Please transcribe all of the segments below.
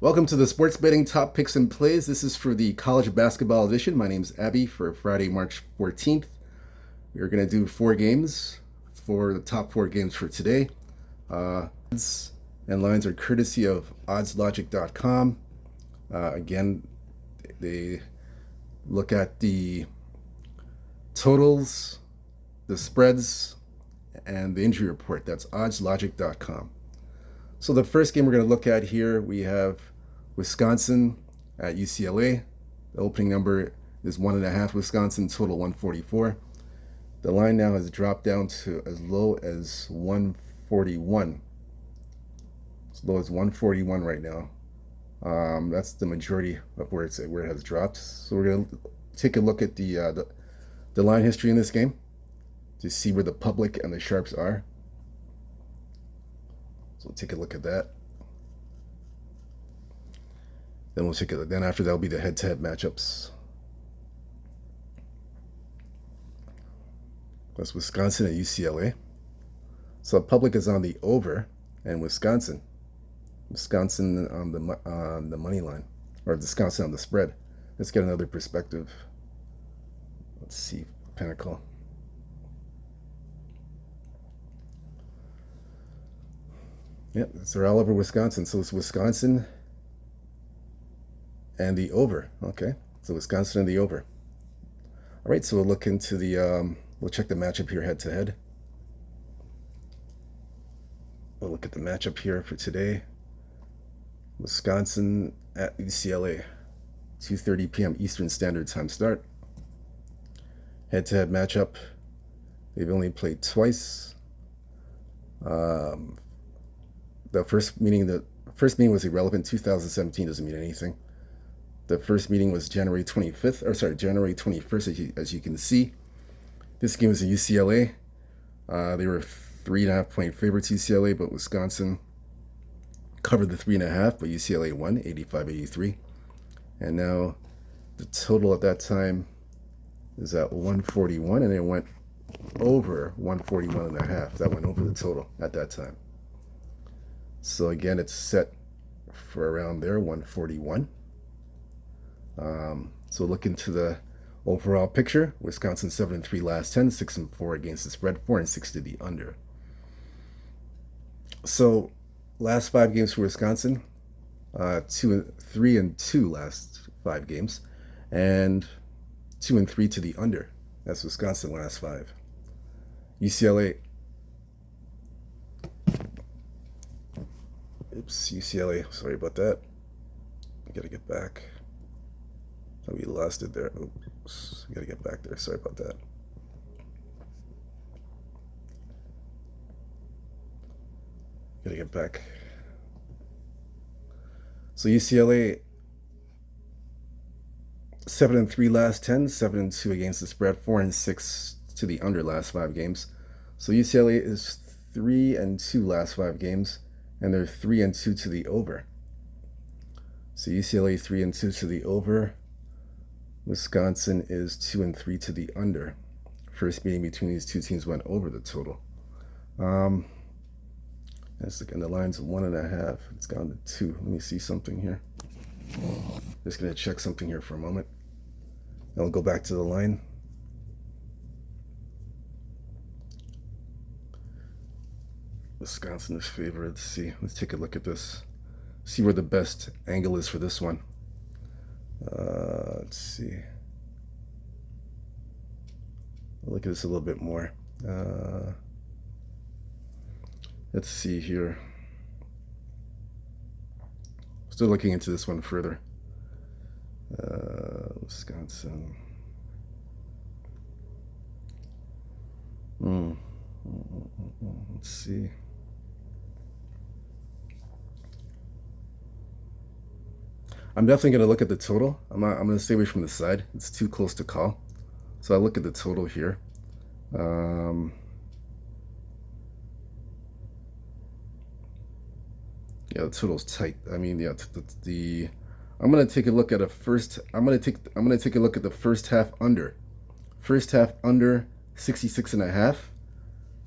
Welcome to the Sports Betting Top Picks and Plays. This is for the college basketball edition. My name's Abby for Friday, March 14th. We're going to do 4 games for the top 4 games for today. Odds and lines are courtesy of oddslogic.com. Again, they look at the totals, the spreads, and the injury report. That's oddslogic.com. So the first game we're going to look at here, we have Wisconsin at UCLA. The opening number is 1.5. Wisconsin, total 144. The line now has dropped down to as low as 141. As low as 141 right now. That's the majority of where it has dropped. So we're going to take a look at the line history in this game to see where the public and the sharps are. So we'll take a look at that. Then we'll take a look. Then after that will be the head-to-head matchups. That's Wisconsin at UCLA. So the public is on the over, and Wisconsin on the money line, or Wisconsin on the spread. Let's get another perspective. Let's see, Pinnacle. Yep, they're all over Wisconsin. So it's Wisconsin and the over. Okay, so Wisconsin and the over. All right, so we'll look into the, we'll check the matchup here head to head. We'll look at the matchup here for today. Wisconsin at UCLA, 2:30 p.m. Eastern Standard Time start. Head to head matchup. They've only played twice. The first meeting was irrelevant. 2017 doesn't mean anything. The first meeting was January 21st, as you can see. This game was in UCLA. They were 3.5 point favorites, UCLA, but Wisconsin covered the 3.5, but UCLA won 85-83. And now the total at that time is at 141, and it went over 141.5. That went over the total at that time. So again, it's set for around there, 141. So look into the overall picture. Wisconsin 7-3 last 10, 6-4 against the spread, 4-6 to the under. So last 5 games for Wisconsin, 3-2 last 5 games, and 2-3 to the under. That's Wisconsin last 5. UCLA. Oops, UCLA. Sorry about that. I gotta get back. Oh, we lost it there. Oops, I gotta get back there. Sorry about that. Gotta get back. So UCLA 7-3 last 10, 7-2 against the spread, 4-6 to the under last 5 games. So UCLA is 3-2 last 5 games, and they're 3-2 to the over. So UCLA 3-2 to the over. Wisconsin is 2-3 to the under. First meeting between these two teams went over the total. And the line's 1.5. It's gone to 2. Let me see something here. Just gonna check something here for a moment. Then we'll go back to the line. Wisconsin is favored. Let's see. Let's take a look at this. See where the best angle is for this one. Let's see. We'll look at this a little bit more. Let's see here. Still looking into this one further. Wisconsin. Let's see. I'm definitely going to look at the total. I'm going to stay away from the side. It's too close to call. So I look at the total here. Yeah, the total's tight. I mean, yeah, I'm going to take a look at I'm going to take a look at the first half under. First half under 66.5.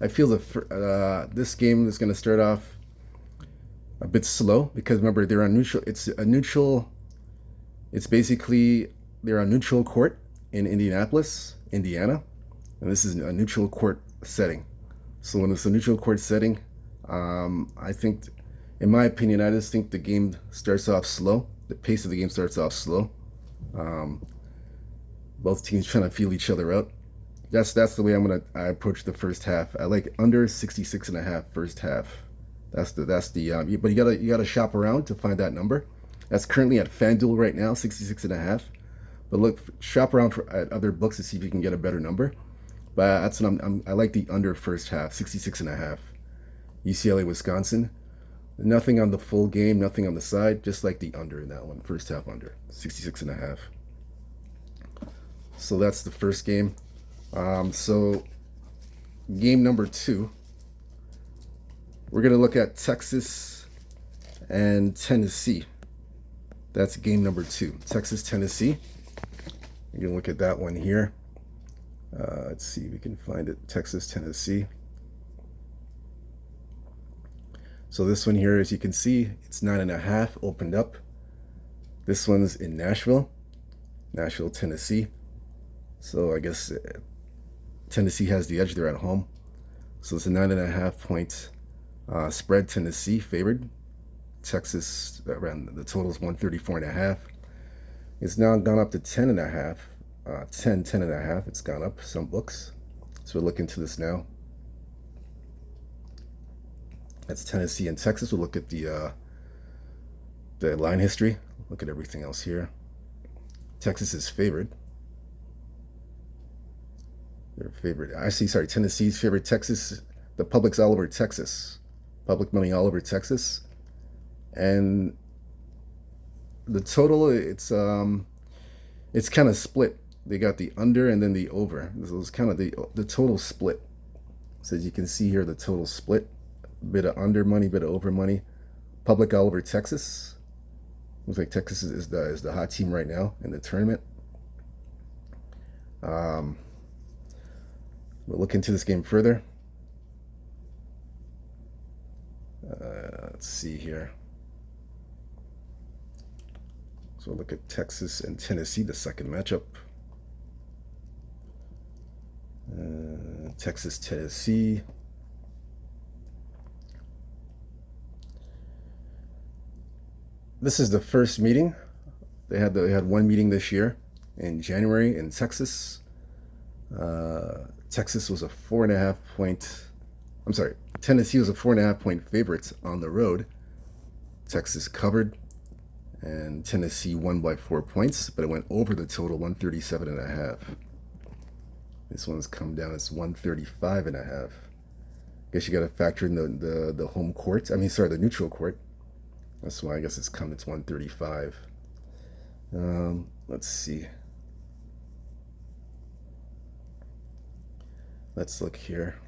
I feel this game is going to start off a bit slow because remember they're on neutral. It's a neutral. It's basically they're on neutral court in Indianapolis, Indiana, and this is a neutral court setting. So when it's a neutral court setting, I think, in my opinion, I just think the game starts off slow. The pace of the game starts off slow. Um, Both teams trying to feel each other out. That's the way I approach the first half. I like under 66 and a half first half. But you gotta shop around to find that number. That's currently at FanDuel right now, 66 and a half. But look, shop around at other books to see if you can get a better number. But that's what I like the under first half, 66 and a half. UCLA, Wisconsin. Nothing on the full game, nothing on the side, just like the under in that one, first half under, 66 and a half. So that's the first game. So game number 2, we're going to look at Texas and Tennessee. That's game number 2, Texas, Tennessee. You're going to look at that one here. Let's see if we can find it, Texas, Tennessee. So this one here, as you can see, it's 9.5, opened up. This one's in Nashville, Tennessee. So I guess Tennessee has the edge. They're at home. So it's a 9.5 point spread. Tennessee favored. Texas, around the total is 134.5. It's now gone up to 10.5. 10.5. It's gone up some books. So we'll look into this now. That's Tennessee and Texas. We'll look at the line history. Look at everything else here. Texas is favored. They're favored. Tennessee's favored. Texas, the public's all over Texas. Public money all over Texas. And the total, it's kind of split. They got the under and then the over. This was kind of the total split. So as you can see here, the total split. Bit of under money, bit of over money. Public all over Texas. Looks like Texas is the hot team right now in the tournament. We'll look into this game further. Let's see here. So we'll look at Texas and Tennessee, the second matchup. Texas, Tennessee. This is the first meeting. They had one meeting this year in January in Texas. Texas was a 4.5 point. I'm sorry, Tennessee was a 4.5 point favorite on the road. Texas covered, and Tennessee won by 4 points, but it went over the total, 137.5. This one's come down as 135.5. Guess you got to factor in the home court. The neutral court. That's why I guess it's 135. Let's see. Let's look here.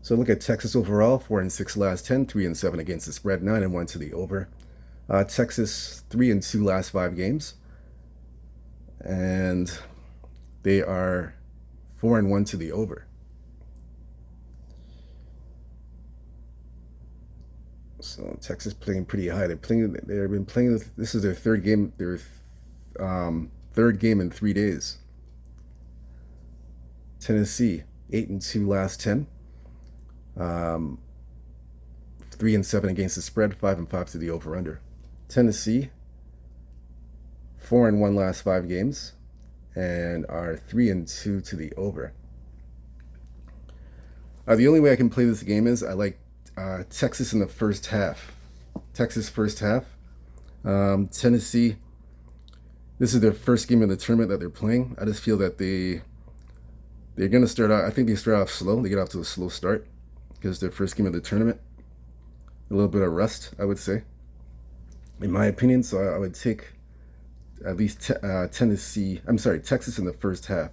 So look at Texas overall, 4-6 last 10, 3-7 against the spread, 9-1 to the over. Texas 3-2 last 5 games, and they are 4-1 to the over. So Texas playing pretty high. They've been playing. This is their third game. Their third game in 3 days. Tennessee 8-2 last 10. 3-7 against the spread. 5-5 to the over/under. Tennessee 4-1 last 5 games, and are 3-2 to the over. The only way I can play this game is I like Texas in the first half. Texas first half. Tennessee, this is their first game of the tournament that they're playing. I just feel that they're going to start out, I think they start off slow. They get off to a slow start because it's their first game of the tournament. A little bit of rust, I would say, in my opinion. So I would take at least Texas in the first half.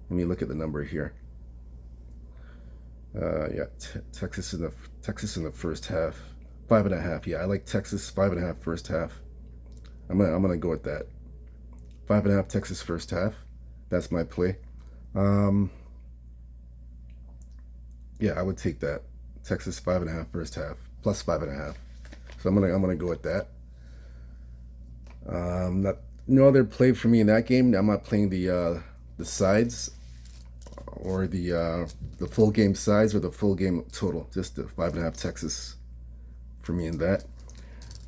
Let me look at the number here. Texas in the first half, 5.5. Yeah, I like Texas 5.5 first half. I'm gonna go with that. 5.5 Texas first half. That's my play. Yeah, I would take that. Texas 5.5 first half plus 5.5. So I'm gonna go with that. Not, no other play for me in that game. I'm not playing the sides or the full game sides or the full game total. Just the 5.5 Texas for me in that.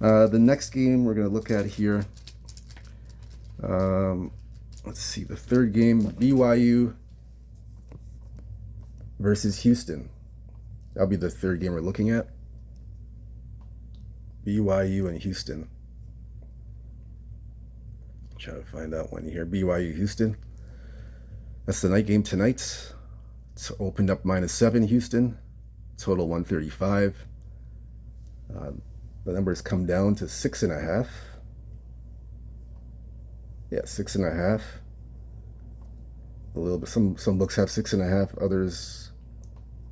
The next game we're gonna look at here. Let's see, the third game, BYU versus Houston. That'll be the third game we're looking at. BYU and Houston. Try to find that one here. BYU Houston. That's the night game tonight. It's opened up -7 Houston. Total 135. The numbers come down to 6.5. Yeah, 6.5. A little bit. Some books have 6.5. Others,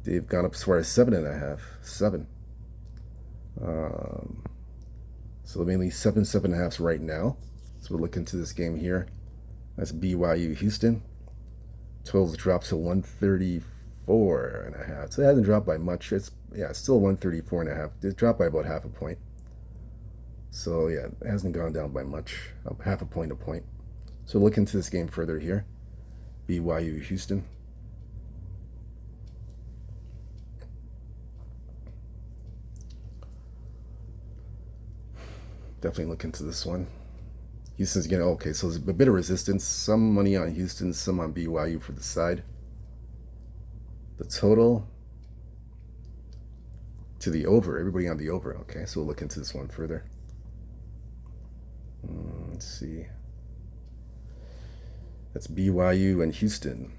they've gone up as far as 7.5. 7. So mainly 7.5s right now. So we'll look into this game here. That's BYU Houston. Totals dropped to 134.5. So it hasn't dropped by much. It's still 134.5. It dropped by about half a point. So yeah, it hasn't gone down by much. Half a point. So look into this game further here. BYU Houston. Definitely look into this one. Houston's getting okay, so there's a bit of resistance. Some money on Houston, some on BYU for the side. The total to the over. Everybody on the over. Okay, so we'll look into this one further. Let's see. That's BYU and Houston.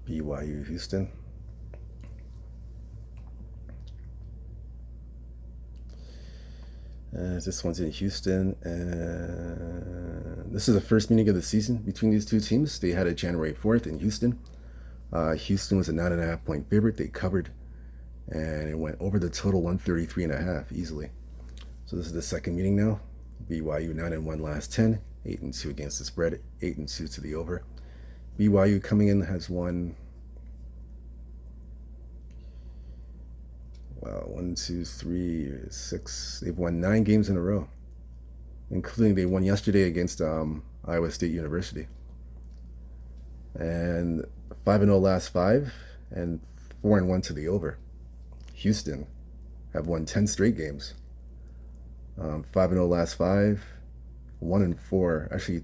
BYU Houston. This one's in Houston, and this is the first meeting of the season between these two teams. They had it January 4th in Houston. Houston was a 9.5 point favorite. They covered, and it went over the total 133.5 easily. So this is the second meeting now. BYU 9-1 last 10, 8-2 against the spread, 8-2 to the over. BYU coming in has won. Wow, 1, 2, 3, 6. They've won 9 games in a row, including they won yesterday against Iowa State University. And 5-0 last 5, and 4-1 to the over. Houston have won 10 straight games. 5-0 last 5, 1-4. Actually,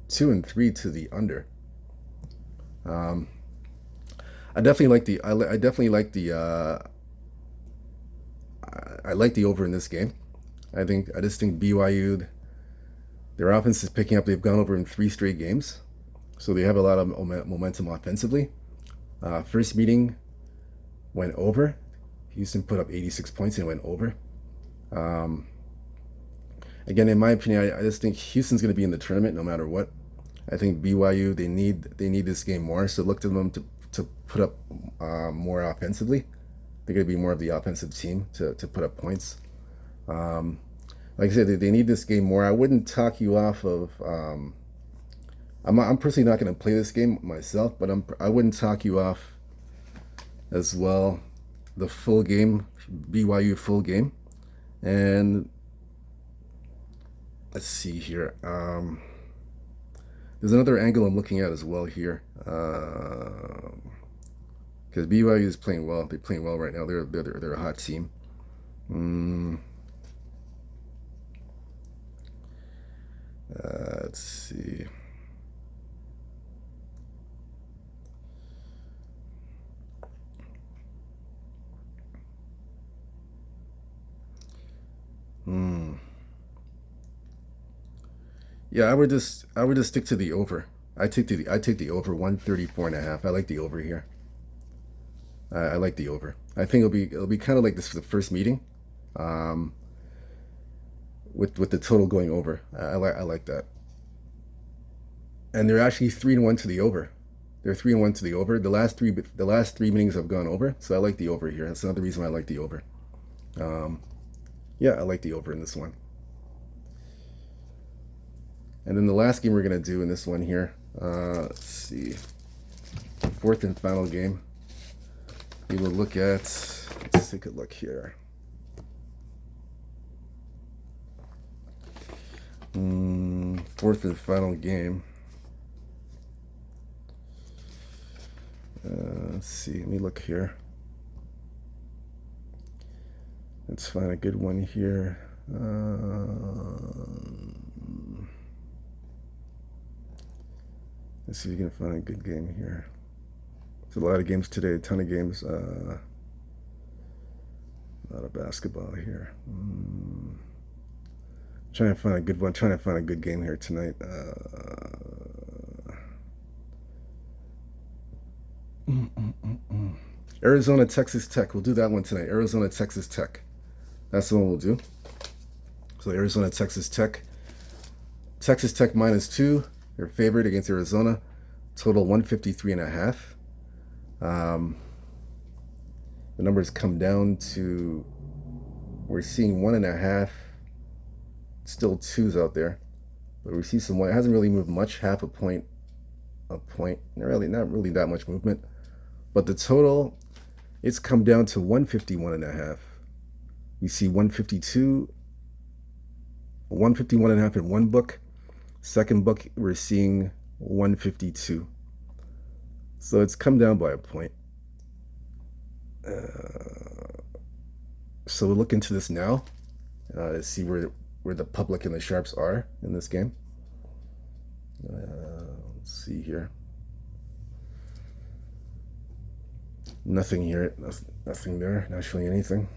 2-3 to the under. I definitely like the. I like the over in this game. I just think BYU, their offense is picking up. They've gone over in 3 straight games, so they have a lot of momentum offensively. First meeting went over. Houston put up 86 points and went over. Again, in my opinion, I just think Houston's going to be in the tournament no matter what. I think BYU, they need this game more. So look to them to put up more offensively. They're going to be more of the offensive team to put up points. Like I said, they need this game more. I wouldn't talk you off of. I'm personally not going to play this game myself, but I wouldn't talk you off as well. The full game, BYU full game, and let's see here. There's another angle I'm looking at as well here. Because BYU is playing well. They're playing well right now. They're a hot team. Let's see. Yeah, I would just stick to the over. I take the over 134.5. I like the over here. I like the over. I think it'll be kind of like this for the first meeting, with the total going over. I like that. And they're actually 3-1 to the over. They're 3-1 to the over. The last three meetings have gone over, so I like the over here. That's another reason why I like the over. Yeah, I like the over in this one. And then the last game we're going to do in this one here, let's see, the fourth and final game, we will look at, let's take a look here. Fourth and final game. Let's see, let me look here. Let's find a good one here. Let's see if you can find a good game here. There's a lot of games today, a ton of games. A lot of basketball here. Trying to find a good one, trying to find a good game here tonight. Arizona, Texas Tech. We'll do that one tonight. Arizona, Texas Tech. That's the one we'll do. So Arizona, Texas Tech. Texas Tech -2. Their favorite against Arizona. Total 153.5. The numbers come down to, we're seeing 1.5. Still 2s out there. But we see some, it hasn't really moved much. Half a point. Not really that much movement. But the total, it's come down to 151.5. You see 152, 151.5 in one book. Second book, we're seeing 152. So it's come down by a point. So we'll look into this now to see where the public and the sharps are in this game. Let's see here. Nothing here. Nothing there. Not showing anything.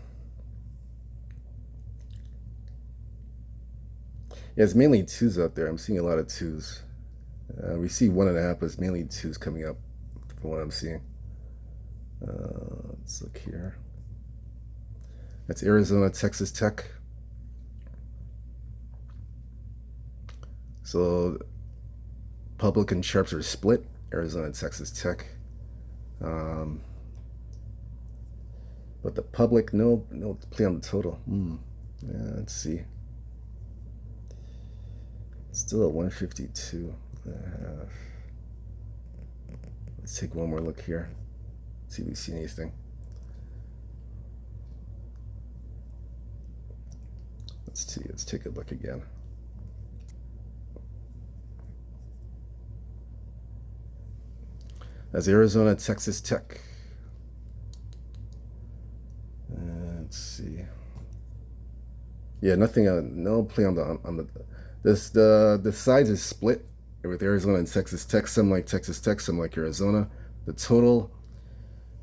Yeah, it's mainly 2s out there. I'm seeing a lot of 2s. We see 1.5, but it's mainly 2s coming up from what I'm seeing. Let's look here. That's Arizona, Texas Tech. So public and sharps are split. Arizona, Texas Tech. But the public, no play on the total. Yeah, let's see. It's still at 152.5. Let's take one more look here. See if we see anything. Let's see. Let's take a look again. That's Arizona, Texas Tech. Let's see. Yeah, nothing. No play on the. The sides is split with Arizona and Texas Tech. Some like Texas Tech, some like Arizona. The total,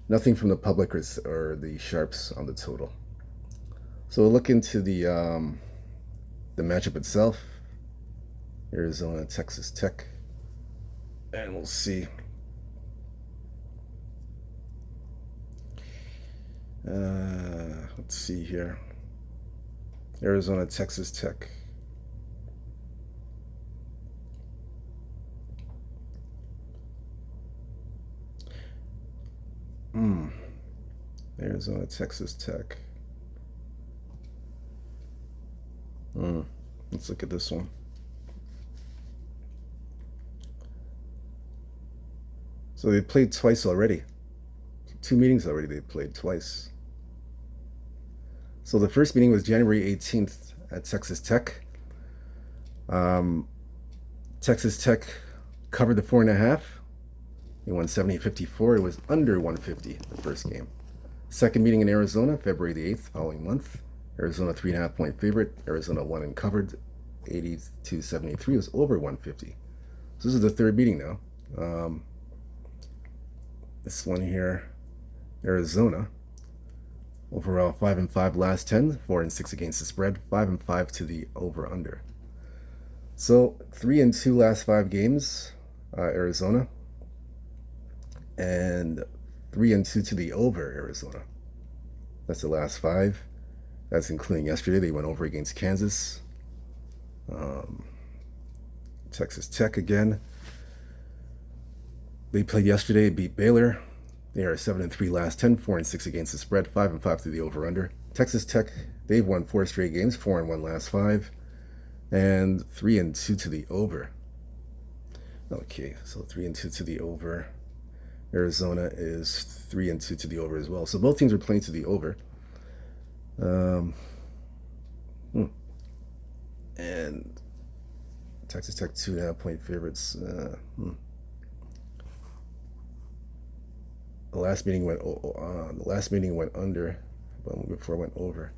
nothing from the public or the sharps on the total. So we'll look into the matchup itself. Arizona, Texas Tech, and we'll see. Let's see here. Arizona, Texas Tech. Arizona, Texas Tech. Let's look at this one. So they played twice already. 2 meetings already they played twice. So the first meeting was January 18th at Texas Tech. Texas Tech covered the 4.5. They won 70-54. It was under 150 the first game. Second meeting in Arizona, February the 8th, following month. Arizona 3.5 point favorite. Arizona won and covered 82-73. It was over 150. So this is the third meeting now. This one here, Arizona. Overall 5-5 last 10, 4-6 against the spread, 5-5 to the over/under. So 3-2 last 5 games, Arizona, and 3-2 to the over, Arizona. That's the last 5. That's including yesterday. They went over against Kansas. Texas Tech again. They played yesterday, beat Baylor. They are 7-3 last 10, 4-6 against the spread, 5-5 to the over/under. Texas Tech, they've won 4 straight games, 4-1 last 5. and 3-2 to the over. Okay, so 3-2 to the over. Arizona is 3-2 to the over as well. So both teams are playing to the over. And Texas Tech 2.5-point favorites. The last meeting went under, but before it went over.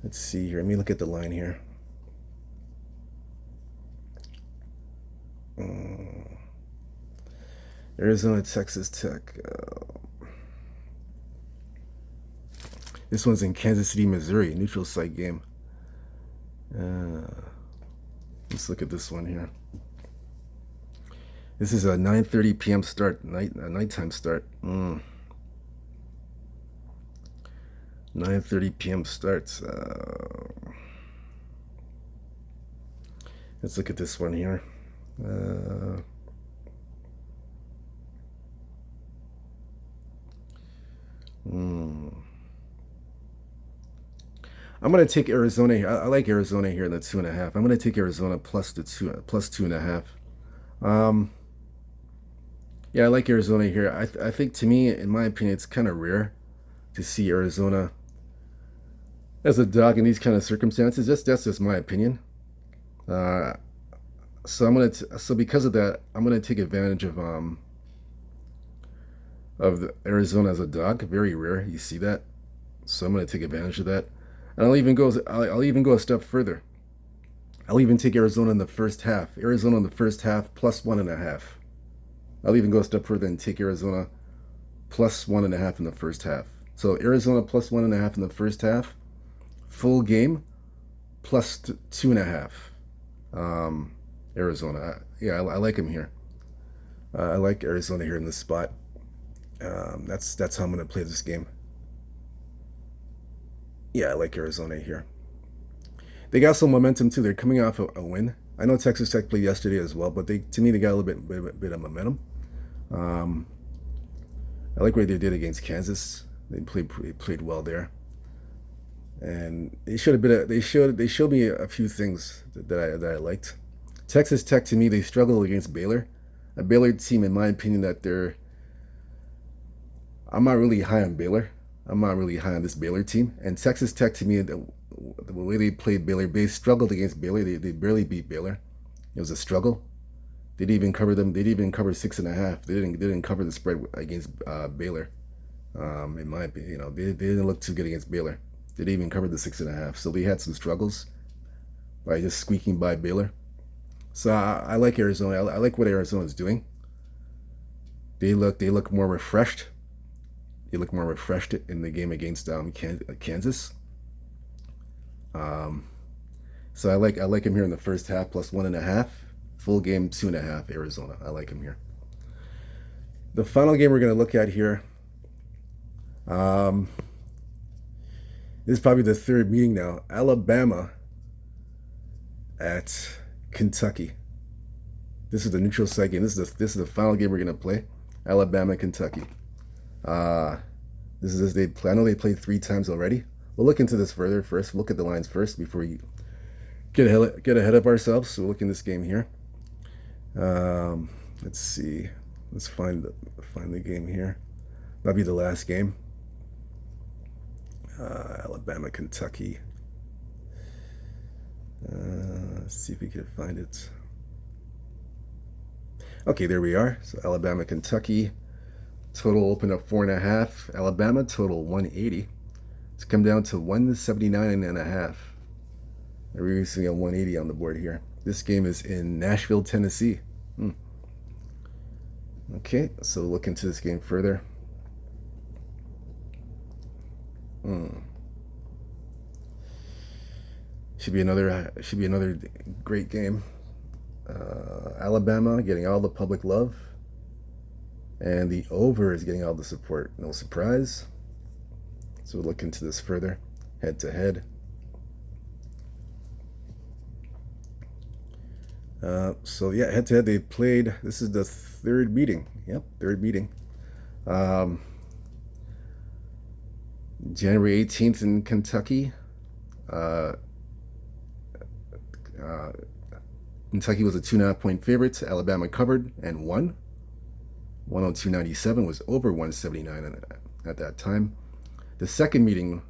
Let's see here. Let me look at the line here. Arizona, Texas Tech. This one's in Kansas City, Missouri, neutral site game. Let's look at this one here. This is a 9:30 p.m. start, nighttime start. 9:30 p.m. starts. Let's look at this one here. I'm going to take Arizona here. I like Arizona here in the 2.5. I'm going to take Arizona plus 2.5. Yeah, I like Arizona here. I think, to me, in my opinion, it's kind of rare to see Arizona as a dog in these kind of circumstances. That's just my opinion. So because of that, I'm gonna take advantage of the Arizona as a dog. Very rare you see that. So I'm gonna take advantage of that. And I'll even go a step further. I'll even take Arizona in the first half. Arizona in the first half plus 1.5. I'll even go a step further and take Arizona plus 1.5 in the first half. So Arizona plus 1.5 in the first half, full game plus 2.5. Arizona, yeah, I like him here. I like Arizona here in this spot. That's how I'm gonna play this game. Yeah, I like Arizona here. They got some momentum too. They're coming off a win. I know Texas Tech played yesterday as well, but to me they got a little bit of momentum. I like what they did against Kansas. They played well there, and they showed me a few things that I liked. Texas Tech, to me, they struggled against Baylor, a Baylor team, in my opinion, I'm not really high on Baylor. I'm not really high on this Baylor team. And Texas Tech, to me, the way they played Baylor, they struggled against Baylor. They barely beat Baylor. It was a struggle. They didn't even cover them. They didn't even cover 6.5. They didn't cover the spread against Baylor. In my opinion, they didn't look too good against Baylor. They didn't even cover the 6.5. So they had some struggles by just squeaking by Baylor. So I like Arizona. I like what Arizona is doing. They look more refreshed. They look more refreshed in the game against Kansas. So I like him here in the first half plus 1.5. Full game 2.5. Arizona. I like him here. The final game we're going to look at here. This is probably the third meeting now. Alabama at Kentucky. This is the neutral site game. This is the final game we're going to play. Alabama, Kentucky. I know they played 3 times already. We'll look into this further first. Look at the lines first before we get ahead of ourselves. So we'll look in this game here. Let's see. Let's find the game here. That'll be the last game. Alabama, Kentucky. Let's see if we can find it. Okay, there we are. So Alabama, Kentucky. Total opened up 4.5. Alabama total 180. It's come down to 179.5. We're using a 180 on the board here. This game is in Nashville, Tennessee. Okay, so look into this game further. Should be another great game. Alabama getting all the public love, and the over is getting all the support. No surprise. So we'll look into this further, head to head. So yeah, head to head they played. This is the third meeting. Yep, third meeting. January 18th in Kentucky. Kentucky was a 2.5-point favorite. Alabama covered and won. 102.97 was over 179 at that time. The second meeting,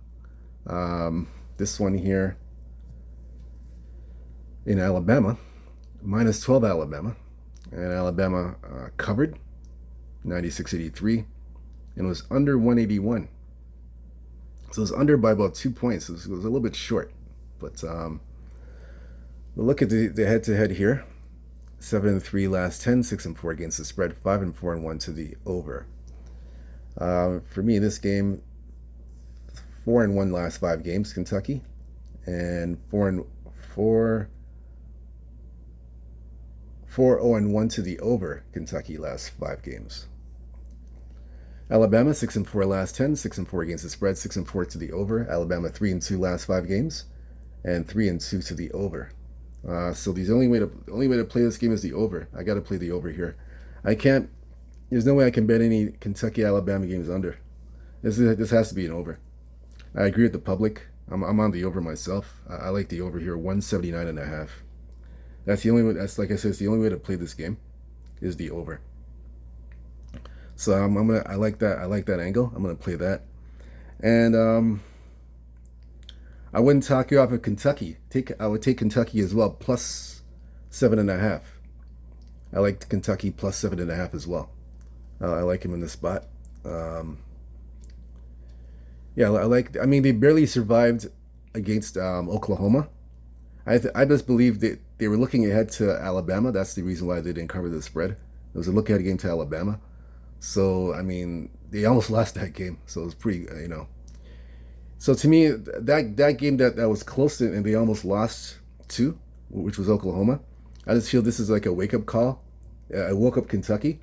this one here in Alabama, -12 Alabama, and Alabama covered 96.83 and was under 181. So it was under by about 2 points. It was a little bit short, but we'll look at the head-to-head here. 7-3 last 10, 6-4 against the spread, 5-4-1 to the over. For me, in this game, 4-1 last 5 games, Kentucky, and 4-0-1 to the over, Kentucky last 5 games. Alabama 6-4 last 10, 6-4 against the spread, 6-4 to the over. Alabama 3-2 last 5 games, and 3-2 to the over. So the only way to play this game is the over. I got to play the over here. I can't. There's no way I can bet any Kentucky Alabama games under. This has to be an over. I agree with the public. I'm on the over myself. I like the over here, 179.5. That's the only way. That's, like I said, it's the only way to play this game, is the over. So I like that. I like that angle. I'm gonna play that, and I wouldn't talk you off of Kentucky. I would take Kentucky as well, plus 7.5. I like Kentucky plus 7.5 as well. I like him in this spot. Yeah, I mean, they barely survived against Oklahoma. I just believe that they were looking ahead to Alabama. That's the reason why they didn't cover the spread. It was a look-ahead game to Alabama. So, I mean, they almost lost that game. So it was pretty, So to me, that game that was close to, and they almost lost to, which was Oklahoma, I just feel this is like a wake-up call. I woke up Kentucky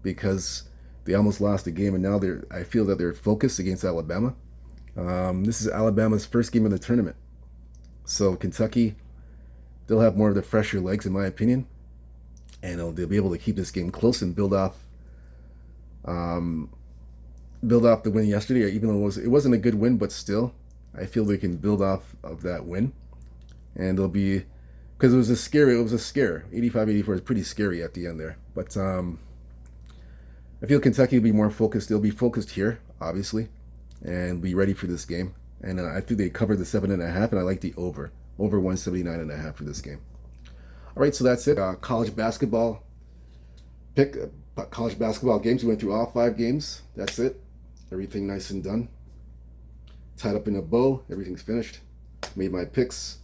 because they almost lost the game, and now I feel that they're focused against Alabama. This is Alabama's first game of the tournament. So Kentucky, they'll have more of the fresher legs, in my opinion, and they'll be able to keep this game close and build off the win yesterday. Even though it wasn't a good win, but still, I feel they can build off of that win, and they'll be, because it was a scare. 85-84 is pretty scary at the end there, but I feel Kentucky will be more focused. They'll be focused here, obviously, and be ready for this game. And I think they covered the 7.5, and I like the over 179.5 for this game. All right, so that's it. College basketball games. We went through all 5 games. That's it. Everything nice and done. Tied up in a bow. Everything's finished. Made my picks.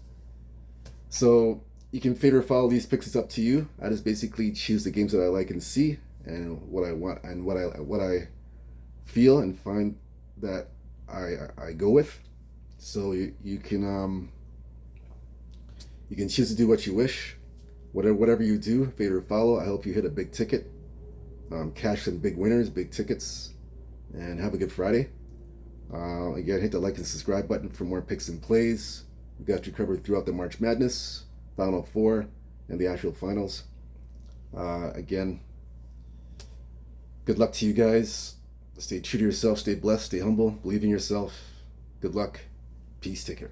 So you can fade or follow these picks. It's up to you. I just basically choose the games that I like and see, and what I want, and what I feel and find that I go with. So you can choose to do what you wish. Whatever you do, fade or follow. I hope you hit a big ticket, cash some big winners, big tickets, and have a good Friday. Again, hit the like and subscribe button for more picks and plays. We got you covered throughout the March Madness, Final Four, and the actual finals. Again, good luck to you guys. Stay true to yourself, stay blessed, stay humble, believe in yourself. Good luck. Peace. Take care.